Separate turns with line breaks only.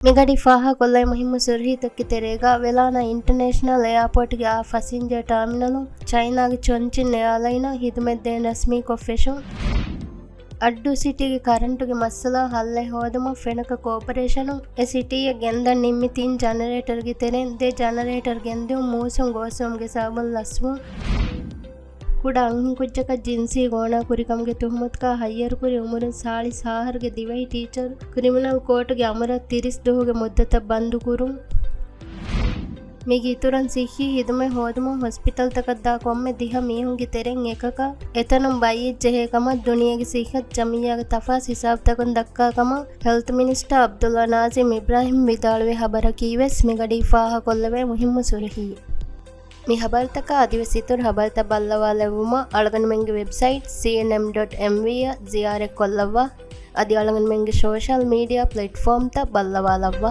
ಮಿಗಡಿ ಫಾಹಾ ಕೊಲ್ಲೈ ಮುಹಿಮ್ಮು ಸುರ್ಹೀತಕ್ಕಿ ತೆರೆಗ Velana international ಏರ್ಪೋರ್ಟ್ಗೆ ಆ ಫಸಿಂಜರ್ ಟರ್ಮಿನಲು ಚೈನಾಗೆ ಚೊಂಚಿನ್ ಏರ್ಲೈನ ಹಿದುಮೆದ್ದೇನ್ ರಸ್ಮೀ ಕೊಫ್ಫೆಶು ಅಡ್ಡು ಸಿಟಿಗೆ ಕರೆಂಟುಗೆ ಮಸ್ಸಲ ಹಲ್ಲೆ ಹೋದಮ ಫೆನಕ ಕೋಪರೇಷನು ಎ ಸಿಟಿಯ ಗೆಂದನ್ ನಿಮ್ಮಿತೀನ್ ಜನರೇಟರ್ಗೆ ತೆರೆನ್ ದೆ ಜನರೇಟರ್ ಗೆಂದೆವು ಮೂಸುಂ ಗೋಸುಂಗೆ ಸಾಬಲ್ ಲಸ್ವು ಕೂಡ ಅಂಗಿನ್ ಕುಜ್ಜಕ ಜಿನ್ಸಿ ಗೋಣ ಕುರಿಕಮ್ಗೆ ತುಹಮತ್ಕ ಹಯ್ಯರ್ ಕುರಿ ಉಮರನ್ ಸಾಳಿ ಸಾಹರ್ಗೆ ದಿವೈ ಟೀಚರ್ ಕ್ರಿಮಿನಲ್ ಕೋರ್ಟ್ಗೆ ಅಮರ 30 ದುಹುಗೆ ಮುದ್ದತ ಬಂದು ಕುರು ಮಿಗಿ ಇತುರನ್ ಸಿಹಿ ಹಿದುಮೆ ಹೋದಮ ಹಾಸ್ಪಿಟಲ್ ತಕದ್ದಾ ಕೊಮ್ಮೆ ದಿಹ ಮೀಹುಂಗೆ ತೆರೆನ್ ಏಕಕ ಎತನಂ ಬೈಯಿಜ್ ಜೆಹೇಕಮ ದುನಿಯಾಗೆ ಸಿಹತ್ ಜಮಿಯಾಗೆ ತಫಾಸ್ ಹಿಸಾಬ್ ತಕನ್ ದಕ್ಕಾಕಮ ಹೆಲ್ತ್ ಮಿನಿಸ್ಟರ್ ಅಬ್ದುಲ್ಲಾ ನಾಜಿಮ್ ಇಬ್ರಾಹಿಂ ವಿದಾಳುವೆ ಹಬರ ಕೀವೆಸ್ ಮಿಗಡಿ ಫಾಹ ಕೊಲ್ಲವೆ ಮುಹಿಮ್ಮು ಸುರಹಿ ಮಿ ಹಬರ್ತಕ ಅದಿವಸಿತುರ್ ಹಬರ್ತ ಬಲ್ಲವಾಲೆವುಮ ಅಳಗನ್ ಮೆಂಗೆ ವೆಬ್ಸೈಟ್ cnm.mv ಜಿಯಾರೆ ಕೊಲ್ಲವ್ವ ಅದಿ ಅಳಗನ್ ಮೆಂಗೆ ಸೋಷಲ್ ಮೀಡಿಯಾ ಪ್ಲಾಟ್ಫಾರ್ಮ್ ತ ಬಲ್ಲವಾಲವ್ವ